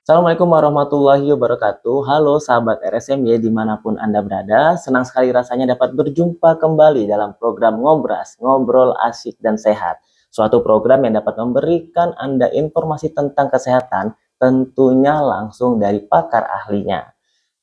Assalamualaikum warahmatullahi wabarakatuh. Halo sahabat RSMY dimanapun Anda berada. Senang sekali rasanya dapat berjumpa kembali dalam program Ngobras, Ngobrol Asik dan Sehat. Suatu program yang dapat memberikan Anda informasi tentang kesehatan, tentunya langsung dari pakar ahlinya.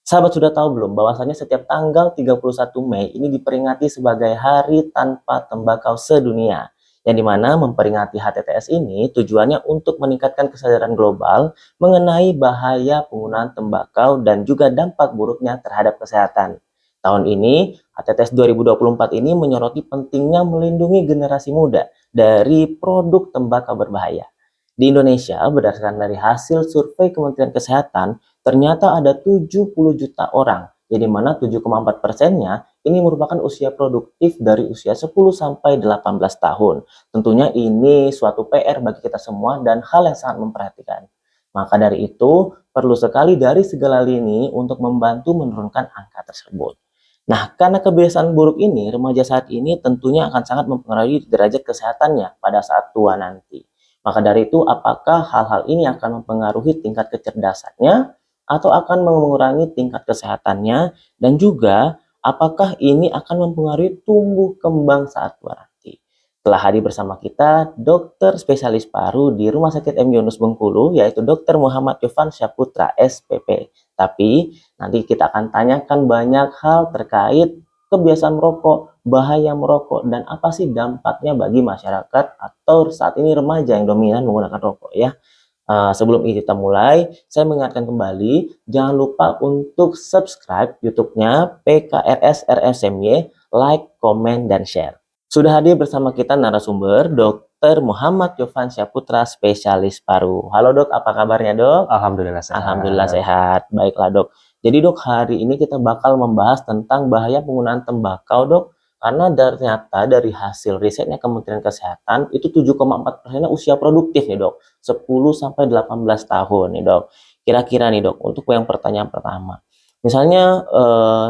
Sahabat sudah tahu belum bahwasanya setiap tanggal 31 Mei ini diperingati sebagai Hari Tanpa Tembakau Sedunia, yang dimana memperingati HTTS ini tujuannya untuk meningkatkan kesadaran global mengenai bahaya penggunaan tembakau dan juga dampak buruknya terhadap kesehatan. Tahun ini, HTTS 2024 ini menyoroti pentingnya melindungi generasi muda dari produk tembakau berbahaya. Di Indonesia, berdasarkan dari hasil survei Kementerian Kesehatan, ternyata ada 70 juta orang, jadi mana 7,4%-nya ini merupakan usia produktif dari usia 10 sampai 18 tahun. Tentunya ini suatu PR bagi kita semua dan hal yang sangat memperhatikan. Maka dari itu, perlu sekali dari segala lini untuk membantu menurunkan angka tersebut. Nah, karena kebiasaan buruk ini, remaja saat ini tentunya akan sangat mempengaruhi derajat kesehatannya pada saat tua nanti. Maka dari itu, apakah hal-hal ini akan mempengaruhi tingkat kecerdasannya atau akan mengurangi tingkat kesehatannya, dan juga apakah ini akan mempengaruhi tumbuh kembang saat tua nanti. Telah hadir bersama kita dokter spesialis paru di Rumah Sakit M. Yunus Bengkulu, yaitu Dr. Muhammad Yofan Syaputra SPP. Tapi nanti kita akan tanyakan banyak hal terkait kebiasaan merokok, bahaya merokok, dan apa sih dampaknya bagi masyarakat atau saat ini remaja yang dominan menggunakan rokok ya. Sebelum ini kita mulai, saya mengingatkan kembali, jangan lupa untuk subscribe YouTube-nya PKRS RSMY, like, komen, dan share. Sudah hadir bersama kita narasumber Dr. Muhammad Yofan Syaputra, spesialis paru. Halo dok, apa kabarnya dok? Alhamdulillah sehat. Alhamdulillah sehat. Baiklah dok. Jadi dok, hari ini kita bakal membahas tentang bahaya penggunaan tembakau dok. Karena ternyata dari hasil risetnya Kementerian Kesehatan itu 7,4%-nya usia produktif nih dok. 10 sampai 18 tahun nih dok. Kira-kira nih dok, untuk yang pertanyaan pertama. Misalnya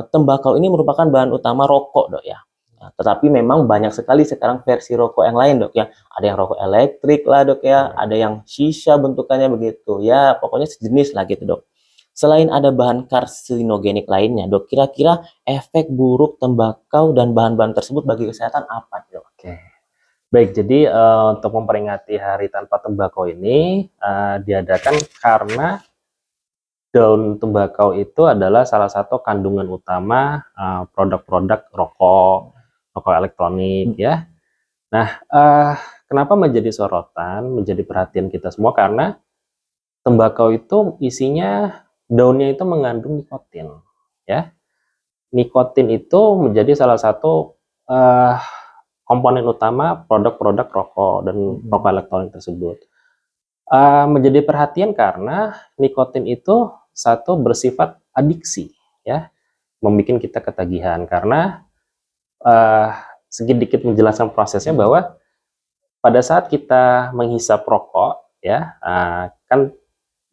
tembakau ini merupakan bahan utama rokok dok ya. Nah, tetapi memang banyak sekali sekarang versi rokok yang lain dok ya. Ada yang rokok elektrik lah dok ya, ada yang shisha bentukannya begitu. Ya pokoknya sejenis lah gitu dok. Selain ada bahan karsinogenik lainnya dok, kira-kira efek buruk tembakau dan bahan-bahan tersebut bagi kesehatan apa dok? Oke. Baik, jadi untuk memperingati Hari Tanpa Tembakau ini diadakan karena daun tembakau itu adalah salah satu kandungan utama produk-produk rokok elektronik ya. Nah, kenapa menjadi sorotan, menjadi perhatian kita semua? Karena tembakau itu isinya daunnya itu mengandung nikotin ya. Nikotin itu menjadi salah satu komponen utama produk-produk rokok dan rokok elektronik tersebut. Menjadi perhatian karena nikotin itu satu bersifat adiksi ya, membuat kita ketagihan. Karena sedikit menjelaskan prosesnya bahwa pada saat kita menghisap rokok ya, kan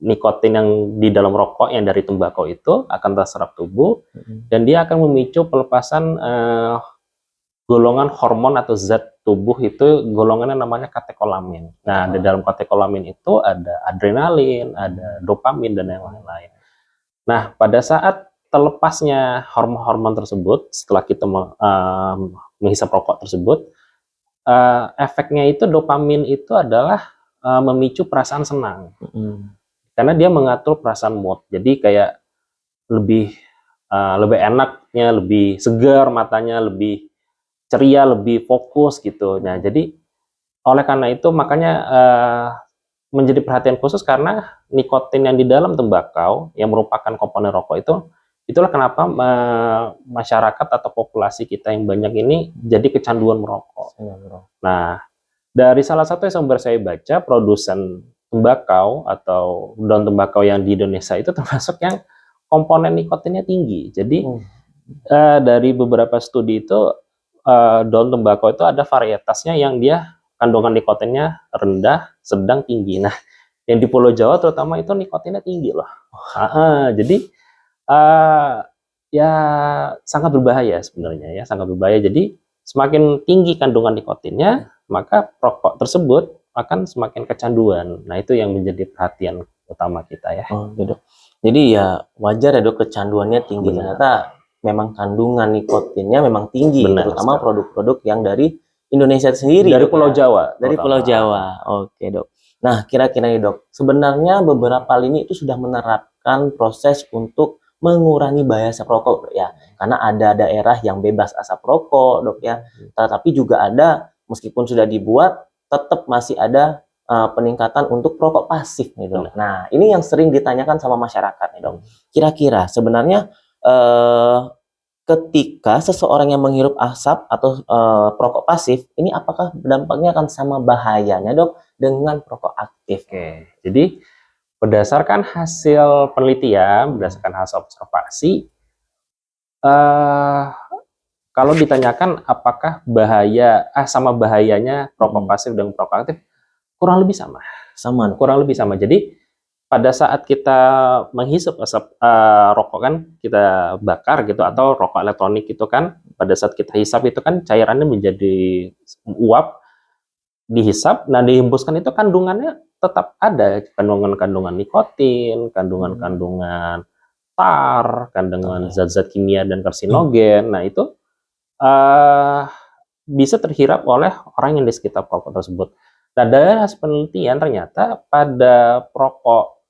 nikotin yang di dalam rokok yang dari tembakau itu akan terserap tubuh dan dia akan memicu pelepasan golongan hormon atau zat tubuh itu golongannya namanya katekolamin. Nah, di dalam katekolamin itu ada adrenalin, ada dopamin dan yang lain-lain. Nah, pada saat terlepasnya hormon-hormon tersebut setelah kita menghisap rokok tersebut, efeknya itu dopamin itu adalah memicu perasaan senang. Karena dia mengatur perasaan mood. Jadi kayak lebih enaknya, lebih segar matanya, lebih ceria, lebih fokus gitu. Nah, jadi oleh karena itu makanya menjadi perhatian khusus karena nikotin yang di dalam tembakau yang merupakan komponen rokok itulah kenapa masyarakat atau populasi kita yang banyak ini jadi kecanduan merokok. Nah, dari salah satu sumber saya baca, produsen tembakau atau daun tembakau yang di Indonesia itu termasuk yang komponen nikotinnya tinggi. Jadi dari beberapa studi itu daun tembakau itu ada varietasnya yang dia kandungan nikotinnya rendah, sedang, tinggi. Nah, yang di Pulau Jawa terutama itu nikotinnya tinggi loh. Jadi ya sangat berbahaya sebenarnya ya, sangat berbahaya. Jadi semakin tinggi kandungan nikotinnya, maka rokok tersebut akan semakin kecanduan. Nah, itu yang menjadi perhatian utama kita ya. Oh, gitu. Jadi ya wajar ya dok kecanduannya tinggi. Benar. Ternyata memang kandungan nikotinnya memang tinggi, Benar terutama sekali. produk-produk yang dari Indonesia sendiri. Dari Dok, Pulau ya. Jawa. Dari Pulau terutama. Jawa. Oke dok. Nah kira-kira nih dok, sebenarnya beberapa lini itu sudah menerapkan proses untuk mengurangi bahaya asap rokok dok, ya. Karena ada daerah yang bebas asap rokok dok ya. Tetapi juga ada meskipun sudah dibuat tetap masih ada peningkatan untuk perokok pasif nih dok. Benar. Nah ini yang sering ditanyakan sama masyarakat nih dok. Kira-kira sebenarnya ketika seseorang yang menghirup asap atau perokok pasif, ini apakah dampaknya akan sama bahayanya dok dengan perokok aktif? Oke, jadi berdasarkan hasil penelitian, berdasarkan hasil observasi, kalau ditanyakan apakah sama bahayanya perokok pasif dengan perokok aktif, kurang lebih sama. Sama. Kurang lebih sama. Jadi pada saat kita menghisap asap rokok kan kita bakar gitu, atau rokok elektronik itu kan pada saat kita hisap itu kan cairannya menjadi uap, dihisap, nah dihembuskan itu kandungannya tetap ada, kandungan-kandungan nikotin, kandungan-kandungan tar, kandungan zat-zat kimia dan karsinogen. Nah itu bisa terhirap oleh orang yang di sekitar perokok tersebut. Nah dari hasil penelitian ternyata pada perokok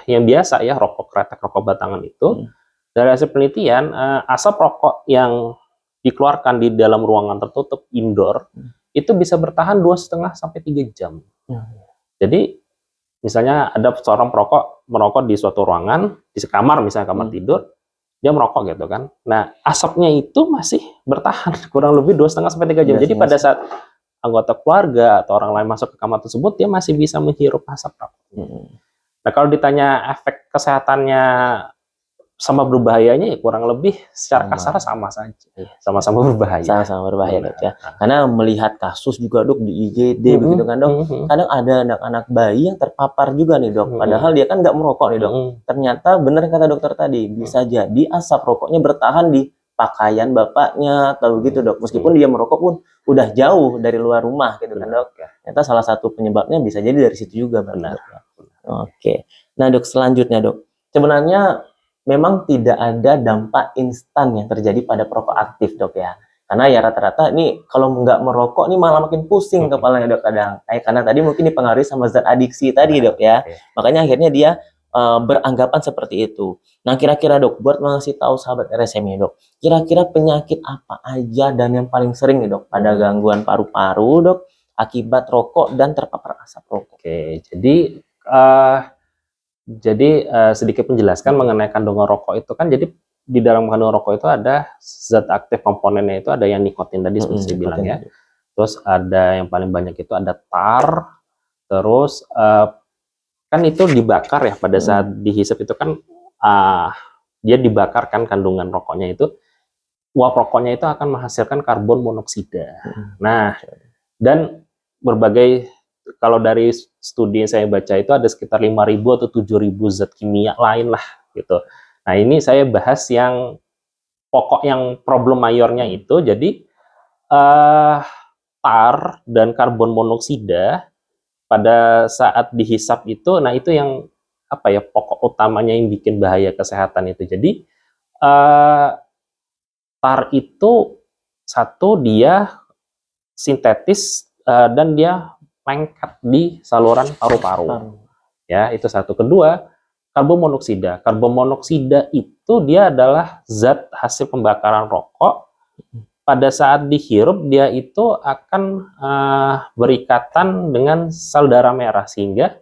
yang biasa ya, rokok kretek, rokok batangan itu, dari hasil penelitian asap rokok yang dikeluarkan di dalam ruangan tertutup indoor itu bisa bertahan 2,5 sampai 3 jam. Jadi misalnya ada seorang perokok merokok di suatu ruangan, di kamar misalnya kamar tidur, dia merokok gitu kan. Nah, asapnya itu masih bertahan kurang lebih 2,5 sampai 3 jam. Jadi pada saat anggota keluarga atau orang lain masuk ke kamar tersebut, dia masih bisa menghirup asap rokok. Nah, kalau ditanya efek kesehatannya sama berbahayanya, ya kurang lebih secara kasar sama saja. Sama-sama berbahaya. Sama-sama berbahaya dok ya. Karena melihat kasus juga dok di IGD begitu kan dok. Kadang ada anak-anak bayi yang terpapar juga nih dok. Padahal dia kan nggak merokok nih dok. Ternyata benar kata dokter tadi, bisa jadi asap rokoknya bertahan di pakaian bapaknya atau begitu dok. Meskipun dia merokok pun udah jauh dari luar rumah gitu kan dok. Ternyata salah satu penyebabnya bisa jadi dari situ juga benar. Oke. Nah dok, selanjutnya dok, sebenarnya memang tidak ada dampak instan yang terjadi pada perokok aktif dok ya. Karena ya rata-rata ini kalau nggak merokok nih malah makin pusing kepalanya dok kadang. Karena tadi mungkin dipengaruhi sama zat adiksi tadi dok ya. Makanya akhirnya dia beranggapan seperti itu. Nah kira-kira dok, buat ngasih tahu sahabat RSM ya dok, kira-kira penyakit apa aja dan yang paling sering nih dok pada gangguan paru-paru dok akibat rokok dan terpapar asap rokok? Oke, jadi sedikit menjelaskan mengenai kandungan rokok itu kan, jadi di dalam kandungan rokok itu ada zat aktif komponennya, itu ada yang nikotin tadi seperti saya bilang ya. Terus ada yang paling banyak itu ada tar. Terus kan itu dibakar ya pada saat dihisap itu kan dia dibakar kan kandungan rokoknya itu. Uap rokoknya itu akan menghasilkan karbon monoksida. Nah, dan berbagai, kalau dari studi yang saya baca itu ada sekitar 5.000 atau 7.000 zat kimia lain lah gitu. Nah ini saya bahas yang pokok, yang problem mayornya itu. Jadi tar dan karbon monoksida pada saat dihisap itu, nah itu yang apa ya, pokok utamanya yang bikin bahaya kesehatan itu. Jadi tar itu satu, dia sintetis dan dia lengket di saluran paru-paru. Ya, itu satu. Kedua, karbon monoksida. Karbon monoksida itu dia adalah zat hasil pembakaran rokok. Pada saat dihirup dia itu akan berikatan dengan sel darah merah, sehingga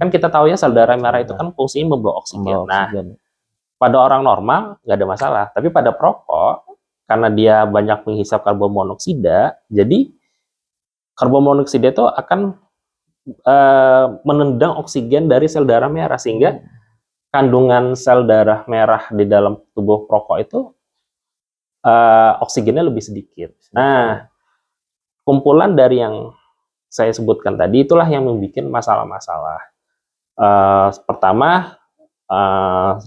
kan kita tahu ya sel darah merah itu kan fungsinya membawa oksigen. Nah, pada orang normal nggak ada masalah, tapi pada perokok karena dia banyak menghisap karbon monoksida, jadi karbon monoksida itu akan menendang oksigen dari sel darah merah, sehingga kandungan sel darah merah di dalam tubuh perokok itu oksigennya lebih sedikit. Nah, kumpulan dari yang saya sebutkan tadi itulah yang membuat masalah-masalah. Pertama,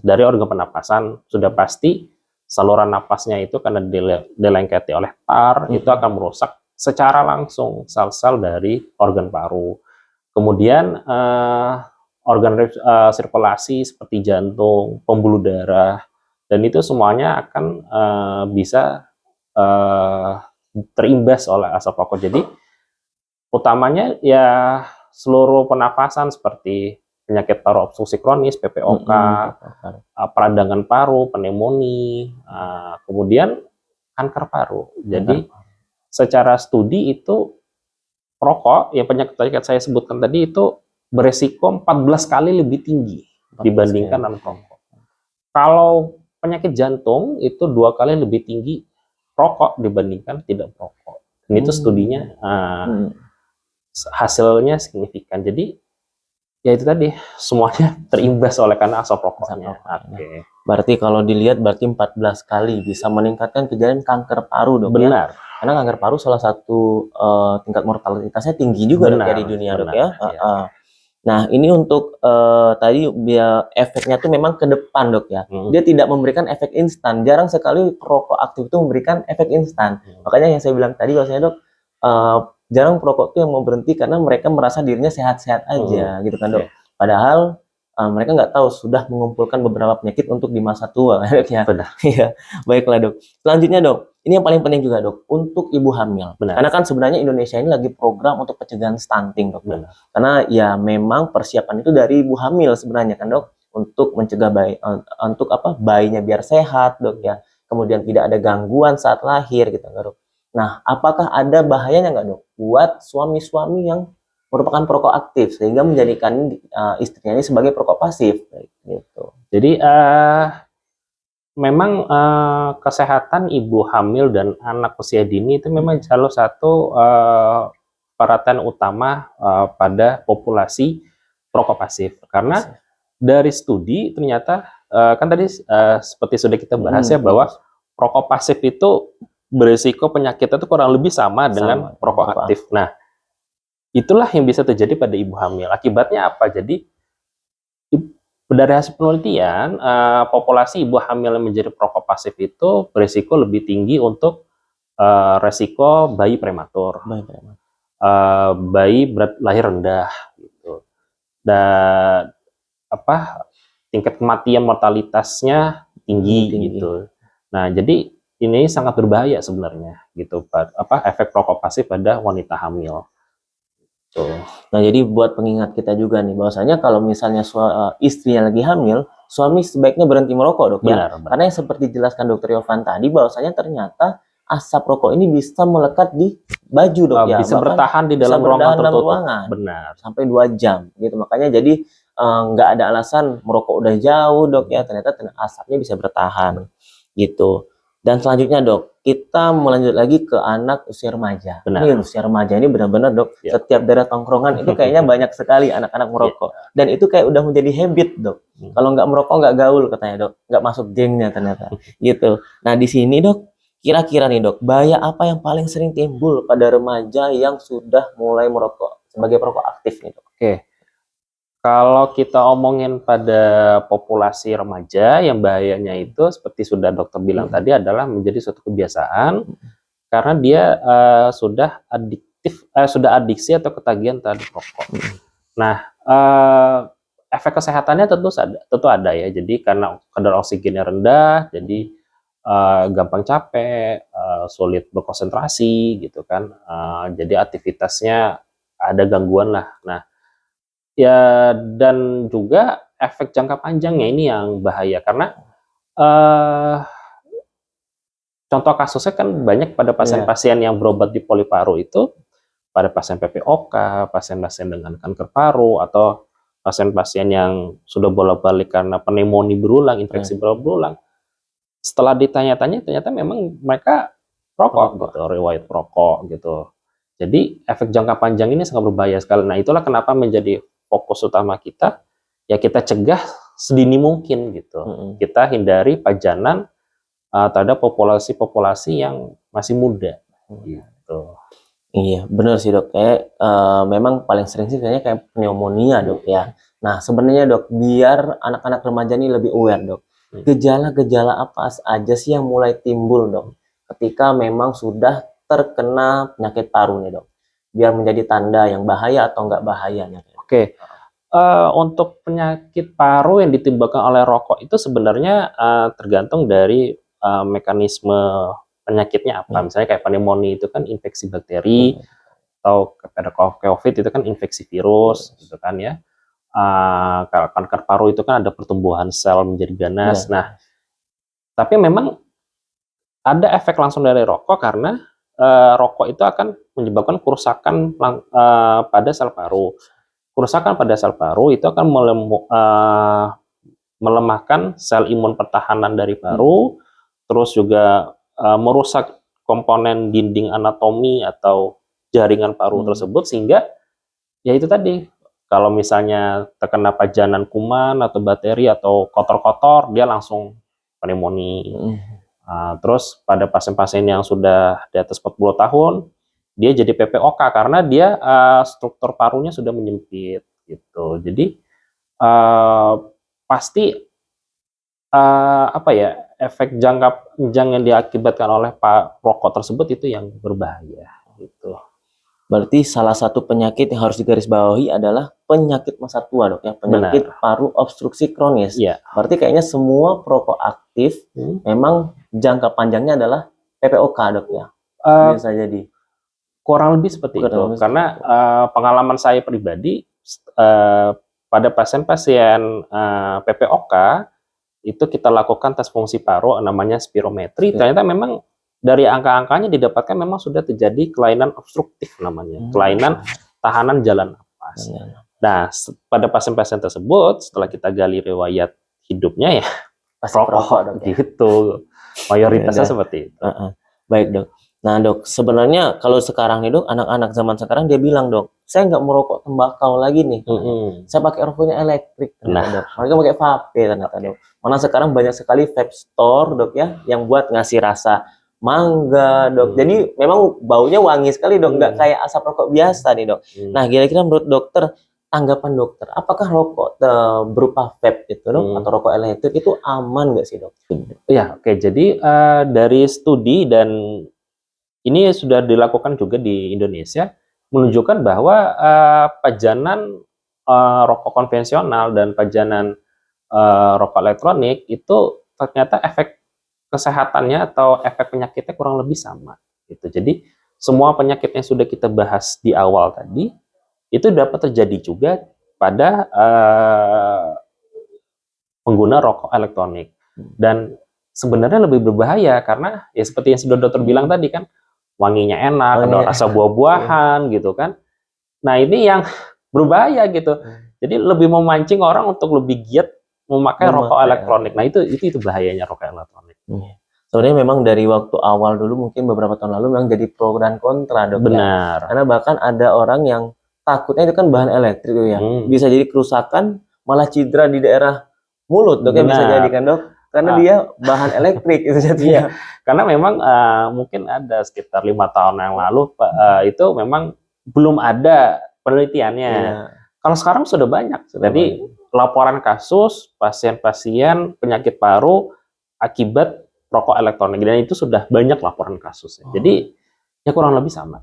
dari organ pernapasan sudah pasti saluran napasnya itu karena dilengketi oleh tar, itu akan merusak secara langsung sel-sel dari organ paru. Kemudian sirkulasi seperti jantung, pembuluh darah, dan itu semuanya akan bisa terimbas oleh asap rokok. Jadi utamanya ya seluruh pernafasan seperti penyakit paru obstruksi kronis, PPOK, peradangan paru, pneumonia, kemudian kanker paru. Jadi secara studi itu rokok, ya penyakit tadi saya sebutkan tadi itu beresiko 14 kali lebih tinggi dibandingkan non-perokok. Kalau penyakit jantung itu 2 kali lebih tinggi rokok dibandingkan tidak perokok. Dan itu studinya hasilnya signifikan. Jadi ya itu tadi semuanya terimbas oleh karena asap rokoknya. Oke. Berarti kalau dilihat berarti 14 kali bisa meningkatkan kejadian kanker paru, Dok. Benar. Ya? Karena kanker paru salah satu tingkat mortalitasnya tinggi juga, Dok, ya di dunia, Dok, ya. Nah, ini untuk tadi biar efeknya tuh memang ke depan, Dok, ya. Dia tidak memberikan efek instan. Jarang sekali perokok aktif itu memberikan efek instan. Makanya yang saya bilang tadi bahwasanya, Dok, jarang perokok itu yang mau berhenti karena mereka merasa dirinya sehat-sehat aja, gitu kan, Dok. Padahal mereka nggak tahu sudah mengumpulkan beberapa penyakit untuk di masa tua, Dok, ya. Iya, baiklah, Dok. Selanjutnya, Dok, ini yang paling penting juga, Dok, untuk ibu hamil. Karena kan sebenarnya Indonesia ini lagi program untuk pencegahan stunting, Dok. Karena ya memang persiapan itu dari ibu hamil sebenarnya kan, Dok, untuk mencegah bayi, untuk bayinya biar sehat, Dok, ya. Kemudian tidak ada gangguan saat lahir gitu, Dok. Nah, apakah ada bahayanya nggak, Dok, buat suami-suami yang merupakan perokok aktif sehingga menjadikan istrinya ini sebagai perokok pasif, gitu. Jadi memang kesehatan ibu hamil dan anak usia dini itu memang salah satu perhatian utama pada populasi perokok pasif. Karena dari studi ternyata kan tadi seperti sudah kita bahas ya bahwa perokok pasif itu berisiko penyakitnya itu kurang lebih sama dengan perokok aktif. Nah, itulah yang bisa terjadi pada ibu hamil. Akibatnya apa? Jadi dari hasil penelitian, populasi ibu hamil yang menjadi perokok pasif itu berisiko lebih tinggi untuk resiko bayi prematur, bayi berat lahir rendah, gitu. Dan tingkat kematian mortalitasnya tinggi. Gitu. Nah, jadi ini sangat berbahaya sebenarnya, gitu. Efek perokok pasif pada wanita hamil. Tuh. Nah, jadi buat pengingat kita juga nih, bahwasanya kalau misalnya istrinya lagi hamil, suami sebaiknya berhenti merokok, Dok. Benar. Karena yang seperti dijelaskan Dokter Yovan tadi, bahwasanya ternyata asap rokok ini bisa melekat di baju, Dok, ya. Bisa bahkan bertahan di dalam ruangan tertutup. Benar. Sampai 2 jam, gitu. Makanya jadi nggak ada alasan merokok udah jauh, Dok, ya. Ternyata asapnya bisa bertahan, gitu. Dan selanjutnya, Dok, kita melanjut lagi ke anak usia remaja. Ini usia remaja ini benar-benar, Dok, setiap daerah tongkrongan itu kayaknya banyak sekali anak-anak merokok. Dan itu kayak udah menjadi habit, Dok. Kalau nggak merokok nggak gaul katanya, Dok. Nggak masuk gengnya ternyata. Gitu. Nah, di sini, Dok, kira-kira nih, Dok, bahaya apa yang paling sering timbul pada remaja yang sudah mulai merokok sebagai perokok aktif nih, Dok? Kalau kita omongin pada populasi remaja, yang bahayanya itu seperti sudah dokter bilang tadi adalah menjadi suatu kebiasaan karena dia sudah adiksi atau ketagihan terhadap rokok. Nah, efek kesehatannya tentu ada ya. Jadi karena kadar oksigennya rendah, jadi gampang capek, sulit berkonsentrasi gitu kan. Jadi aktivitasnya ada gangguan lah. Nah, ya, dan juga efek jangka panjangnya ini yang bahaya karena contoh kasusnya kan banyak pada pasien-pasien yang berobat di poliparu itu, pada pasien PPOK, pasien-pasien dengan kanker paru, atau pasien-pasien yang sudah bolak-balik karena pneumonia berulang, infeksi berulang. Setelah ditanya-tanya ternyata memang mereka perokok gitu, riwayat perokok gitu. Jadi efek jangka panjang ini sangat berbahaya sekali. Nah, itulah kenapa menjadi fokus utama kita, ya kita cegah sedini mungkin gitu. Kita hindari pajanan terhadap populasi-populasi yang masih muda gitu. Iya, benar sih, Dok. Kayak memang paling sering sih kayaknya kayak pneumonia, Dok, ya. Nah, sebenarnya, Dok, biar anak-anak remaja ini lebih aware, Dok. Gejala-gejala apa aja sih yang mulai timbul, Dok, ketika memang sudah terkena penyakit paru nih, Dok? Biar menjadi tanda yang bahaya atau enggak bahayanya. Untuk penyakit paru yang ditimbulkan oleh rokok itu sebenarnya tergantung dari mekanisme penyakitnya apa. Hmm. Misalnya kayak pneumonia itu kan infeksi bakteri, atau pada COVID itu kan infeksi virus, gitu kan ya. Kalau kanker paru itu kan ada pertumbuhan sel menjadi ganas. Ya. Nah, tapi memang ada efek langsung dari rokok karena rokok itu akan menyebabkan kerusakan pada sel paru. Kerusakan pada sel paru itu akan melemahkan sel imun pertahanan dari paru, terus juga merusak komponen dinding anatomi atau jaringan paru tersebut, sehingga ya itu tadi, kalau misalnya terkena pajanan kuman atau bakteri atau kotor-kotor, dia langsung pneumonia. Terus pada pasien-pasien yang sudah di atas 40 tahun, dia jadi PPOK karena dia struktur parunya sudah menyempit gitu. Jadi pasti apa ya, efek jangka panjang yang diakibatkan oleh rokok tersebut itu yang berbahaya gitu. Berarti salah satu penyakit yang harus digarisbawahi adalah penyakit masa tua, Dok ya, penyakit paru obstruksi kronis. Iya. Berarti kayaknya semua perokok aktif memang jangka panjangnya adalah PPOK, Dok ya. Bisa jadi. Kurang lebih seperti itu. Karena pengalaman saya pribadi pada pasien-pasien PPOK itu kita lakukan tes fungsi paru namanya spirometri. Ternyata memang dari angka-angkanya didapatkan memang sudah terjadi kelainan obstruktif namanya, kelainan tahanan jalan napas. Nah, pada pasien-pasien tersebut setelah kita gali riwayat hidupnya ya rokok gitu. Mayoritasnya seperti itu. Baik, Dok. Nah, Dok, sebenarnya kalau sekarang nih, Dok, anak-anak zaman sekarang dia bilang, Dok, saya nggak merokok tembakau lagi nih. Saya pakai rokoknya elektrik, ternyata, Dok. Mereka pakai vape, ternyata, Dok. Mana sekarang banyak sekali vape store, Dok ya, yang buat ngasih rasa mangga, Dok. Jadi memang baunya wangi sekali, Dok. Nggak kayak asap rokok biasa nih, Dok. Nah, kira-kira menurut dokter, tanggapan dokter, apakah rokok berupa vape itu, Dok, atau rokok elektrik itu aman nggak sih, Dok? Ya, oke. Jadi dari studi dan ini sudah dilakukan juga di Indonesia, menunjukkan bahwa pajanan rokok konvensional dan pajanan rokok elektronik itu ternyata efek kesehatannya atau efek penyakitnya kurang lebih sama. Gitu. Jadi semua penyakit yang sudah kita bahas di awal tadi itu dapat terjadi juga pada pengguna rokok elektronik. Dan sebenarnya lebih berbahaya karena ya seperti yang sudah dokter bilang tadi kan, wanginya enak, ada rasa buah-buahan gitu kan. Nah, ini yang berbahaya gitu. Jadi lebih memancing orang untuk lebih giat memakai rokok elektronik. Nah, itu bahayanya rokok elektronik. Sebenarnya memang dari waktu awal dulu, mungkin beberapa tahun lalu memang jadi pro dan kontra, Dok. Benar. Ya? Karena bahkan ada orang yang takutnya itu kan bahan elektrik ya. Bisa jadi kerusakan, malah cedera di daerah mulut, Dok, ya bisa jadi kan, Dok? Karena dia bahan elektrik itu jadinya. Karena memang mungkin ada sekitar 5 tahun yang lalu itu memang belum ada penelitiannya. Kalau sekarang sudah banyak. Jadi laporan kasus pasien-pasien penyakit paru akibat rokok elektronik, dan itu sudah banyak laporan kasusnya. Jadi ya kurang lebih sama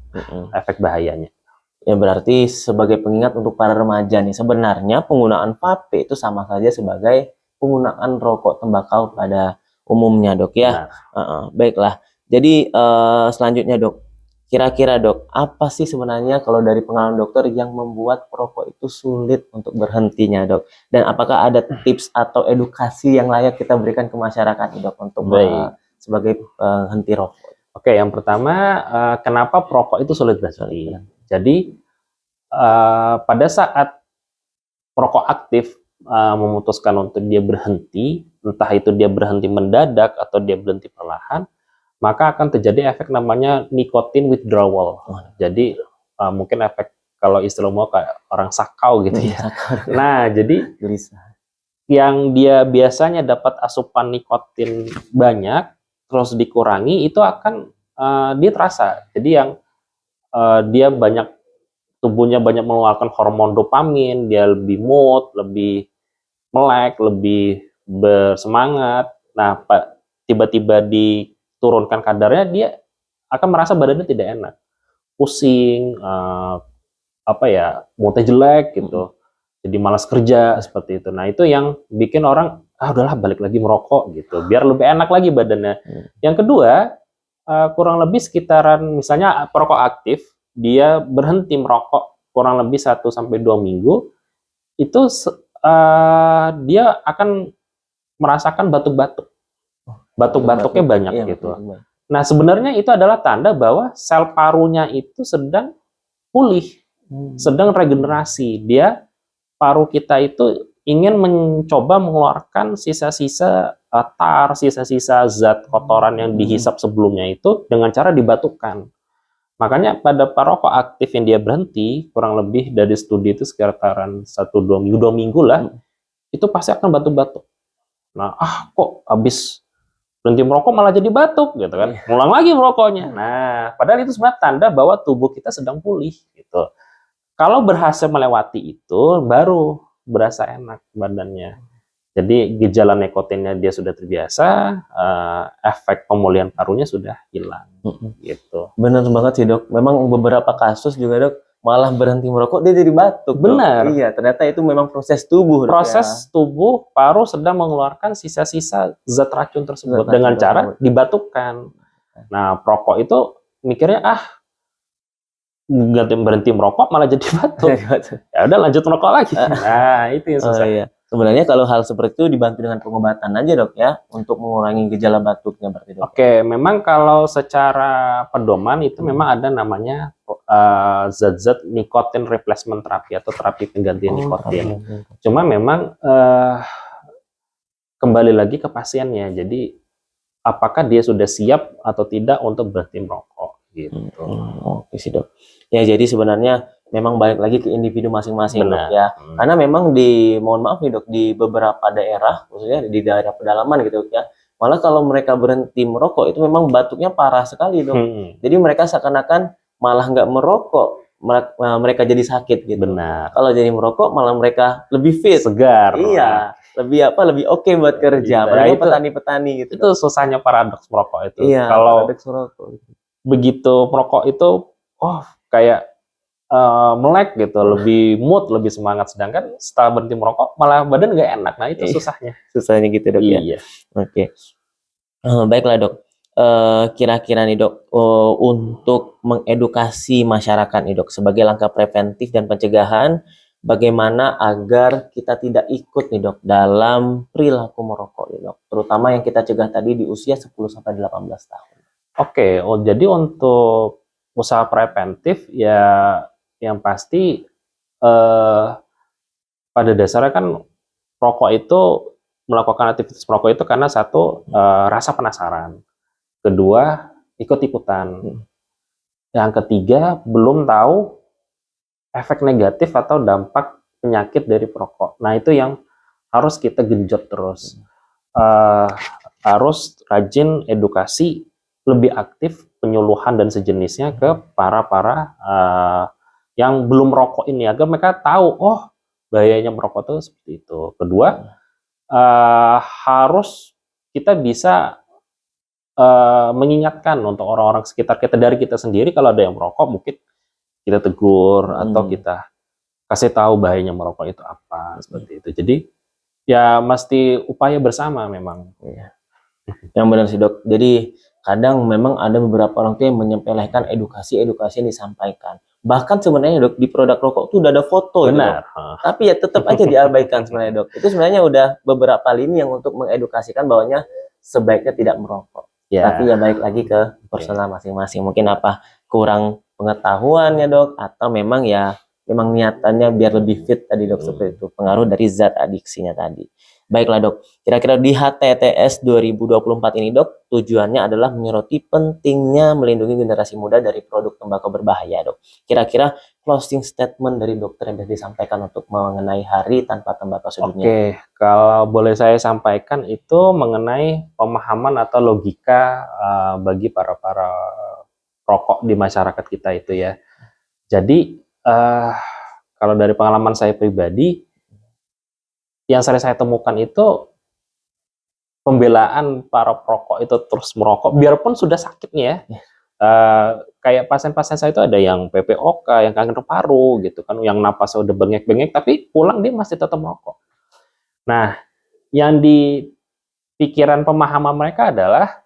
efek bahayanya. Ya berarti sebagai pengingat untuk para remaja nih, sebenarnya penggunaan vape itu sama saja sebagai penggunaan rokok tembakau pada umumnya, Dok ya. Baiklah. Jadi selanjutnya, Dok, kira-kira, Dok, apa sih sebenarnya kalau dari pengalaman dokter yang membuat perokok itu sulit untuk berhentinya, Dok? Dan apakah ada tips atau edukasi yang layak kita berikan ke masyarakat, Dok, untuk sebagai henti rokok? Oke, yang pertama, kenapa perokok itu sulit berhenti? Jadi pada saat perokok aktif memutuskan untuk dia berhenti, entah itu dia berhenti mendadak atau dia berhenti perlahan, maka akan terjadi efek namanya nicotine withdrawal. Jadi mungkin efek kalau istilah mau kayak orang sakau gitu ya. Nah, jadi yang dia biasanya dapat asupan nikotin banyak, terus dikurangi, itu akan dia terasa. Jadi yang dia tubuhnya banyak mengeluarkan hormon dopamin, dia lebih mood, lebih melek, lebih bersemangat. Nah, tiba-tiba diturunkan kadarnya, dia akan merasa badannya tidak enak, pusing, moodnya jelek gitu. jadi malas kerja seperti itu. Nah, itu yang bikin orang udahlah balik lagi merokok gitu, biar lebih enak lagi badannya. Yang kedua, kurang lebih sekitaran misalnya perokok aktif, dia berhenti merokok kurang lebih 1 sampai 2 minggu, itu dia akan merasakan batuk-batuk. Batuk-batuknya banyak Iya, gitu. betul. Nah, sebenarnya itu adalah tanda bahwa sel parunya itu sedang pulih, sedang regenerasi. Paru kita itu ingin mencoba mengeluarkan sisa-sisa tar, sisa-sisa zat kotoran yang dihisap sebelumnya itu dengan cara dibatukkan. Makanya pada perokok aktif yang dia berhenti, kurang lebih dari studi itu sekitaran 1-2 minggu, 2 minggu lah, itu pasti akan batuk-batuk. Nah, kok habis berhenti merokok malah jadi batuk gitu kan, ngulang lagi merokoknya. Nah, padahal itu sebenarnya tanda bahwa tubuh kita sedang pulih gitu. Kalau berhasil melewati itu, baru berasa enak badannya. Jadi gejala nikotinnya dia sudah terbiasa, efek pemulihan parunya sudah hilang gitu. Benar banget sih dok, memang beberapa kasus juga dok malah berhenti merokok dia jadi batuk. Benar. Iya, ternyata itu memang proses tubuh. Proses tubuh paru sedang mengeluarkan sisa-sisa zat racun tersebut dengan cara dibatukkan. Nah, perokok itu mikirnya ganti berhenti merokok malah jadi batuk. Ya udah lanjut merokok lagi. Nah, itu yang susah. Iya. Sebenarnya kalau hal seperti itu dibantu dengan pengobatan aja dok ya, untuk mengurangi gejala batuknya berarti dok. Oke, memang kalau secara pedoman itu memang ada namanya zat-zat nikotin replacement terapi atau terapi penggantian nikotin. Cuma memang kembali lagi ke pasiennya. Jadi apakah dia sudah siap atau tidak untuk berhenti merokok gitu. Oke sih dok. Ya jadi sebenarnya memang balik lagi ke individu masing-masing dok ya. Karena memang mohon maaf nih dok, di beberapa daerah, khususnya di daerah pedalaman gitu ya, malah kalau mereka berhenti merokok itu memang batuknya parah sekali dok. Jadi mereka seakan-akan malah nggak merokok, mereka jadi sakit gitu. Benar. Kalau jadi merokok malah mereka lebih fit, segar. Iya, lebih oke buat kerja. Apalagi petani-petani gitu. Itu susahnya paradoks merokok itu. Iya, kalau paradoks merokok. Begitu merokok itu, kayak melek gitu, lebih mood, lebih semangat. Sedangkan setelah berhenti merokok malah badan nggak enak. Nah, itu susahnya. Susahnya gitu dok ya. Iya. Oke. Baiklah dok. Kira-kira nih dok, untuk mengedukasi masyarakat nih dok sebagai langkah preventif dan pencegahan, bagaimana agar kita tidak ikut nih dok dalam perilaku merokok nih dok, terutama yang kita cegah tadi di usia 10-18 tahun. Oke, jadi untuk usaha preventif ya yang pasti pada dasarnya kan rokok itu, melakukan aktivitas merokok itu karena satu, rasa penasaran. Kedua, ikut-ikutan. Yang ketiga, belum tahu efek negatif atau dampak penyakit dari perokok. Nah, itu yang harus kita genjot terus. Harus rajin edukasi, lebih aktif penyuluhan dan sejenisnya ke para yang belum merokok ini, agar mereka tahu bahayanya merokok itu seperti itu. Kedua, harus kita bisa mengingatkan untuk orang-orang sekitar kita, dari kita sendiri. Kalau ada yang merokok mungkin kita tegur atau kita kasih tahu bahayanya merokok itu apa, seperti itu. Jadi ya mesti upaya bersama memang. Yang benar sih dok. Jadi kadang memang ada beberapa orang tua yang menyepelekan edukasi yang disampaikan. Bahkan sebenarnya dok, di produk rokok tuh udah ada foto. Benar. Tapi ya tetap aja diabaikan sebenarnya dok. Itu sebenarnya udah beberapa lini yang untuk mengedukasikan bahwanya sebaiknya tidak merokok. Tapi ya balik lagi ke personal masing-masing. Mungkin apa kurang pengetahuan ya dok, atau memang niatannya biar lebih fit tadi dok, seperti itu. Pengaruh dari zat adiksinya tadi. Baiklah dok, kira-kira di HTTS 2024 ini dok, tujuannya adalah menyoroti pentingnya melindungi generasi muda dari produk tembakau berbahaya dok. Kira-kira closing statement dari dokter yang disampaikan untuk mengenai Hari Tanpa Tembakau Sedunia. Oke, kalau boleh saya sampaikan itu mengenai pemahaman atau logika bagi para rokok di masyarakat kita itu ya. Jadi kalau dari pengalaman saya pribadi, yang sering saya temukan itu pembelaan para perokok itu terus merokok, biarpun sudah sakit nih ya, kayak pasien-pasien saya itu ada yang PPOK, yang kanker paru gitu kan, yang napasnya udah bengek-bengek, tapi pulang dia masih tetap merokok. Nah, yang di pikiran pemahaman mereka adalah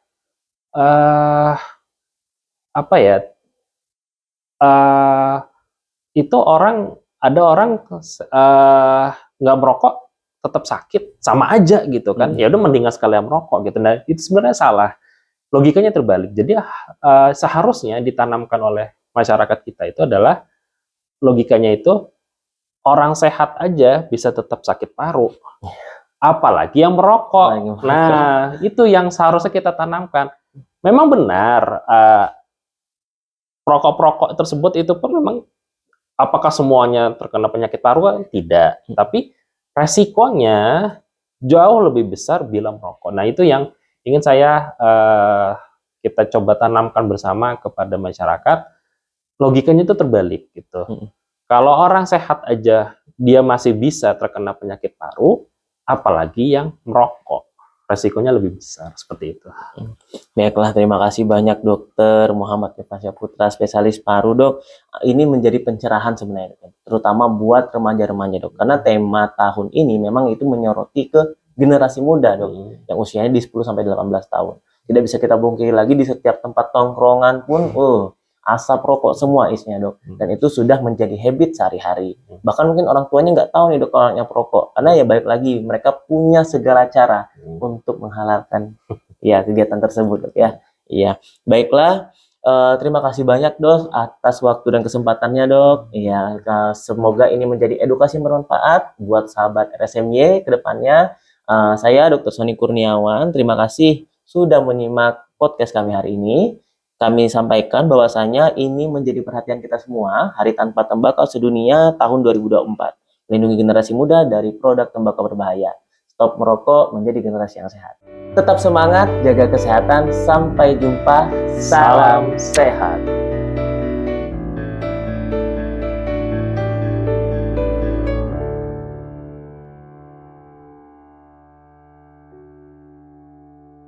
eh apa ya? eh itu ada orang nggak merokok tetap sakit, sama aja gitu kan. Ya udah mendingan sekalian merokok gitu. Nah, itu sebenarnya salah. Logikanya terbalik. Jadi seharusnya ditanamkan oleh masyarakat kita itu adalah logikanya itu orang sehat aja bisa tetap sakit paru, apalagi yang merokok. Nah, itu yang seharusnya kita tanamkan. Memang benar, perokok-perokok tersebut itu pun memang apakah semuanya terkena penyakit paru? Tidak. Tapi resikonya jauh lebih besar bila merokok. Nah, itu yang ingin saya kita coba tanamkan bersama kepada masyarakat. Logikanya itu terbalik gitu. Kalau orang sehat aja dia masih bisa terkena penyakit paru, apalagi yang merokok. Resikonya lebih besar seperti itu. Baiklah, terima kasih banyak Dokter Muhammad Miftah Syahputra, spesialis paru, Dok. Ini menjadi pencerahan sebenarnya, terutama buat remaja-remaja, Dok. Karena tema tahun ini memang itu menyoroti ke generasi muda, Dok, yang usianya di 10 sampai 18 tahun. Tidak bisa kita bungkiri lagi, di setiap tempat tongkrongan pun asap rokok semua isinya, Dok. Dan itu sudah menjadi habit sehari-hari. Bahkan mungkin orang tuanya nggak tahu nih, Dok, kalau anaknya perokok. Karena ya balik lagi, mereka punya segala cara untuk menghalalkan ya kegiatan tersebut, Dok, ya. Iya. Baiklah, terima kasih banyak, Dok, atas waktu dan kesempatannya, Dok. Iya, semoga ini menjadi edukasi yang bermanfaat buat sahabat RSMY ke depannya. Saya Dr. Sony Kurniawan, terima kasih sudah menyimak podcast kami hari ini. Kami sampaikan bahwasanya ini menjadi perhatian kita semua, Hari Tanpa Tembakau Sedunia tahun 2024. Melindungi generasi muda dari produk tembakau berbahaya. Stop merokok, menjadi generasi yang sehat. Tetap semangat, jaga kesehatan. Sampai jumpa. Salam sehat.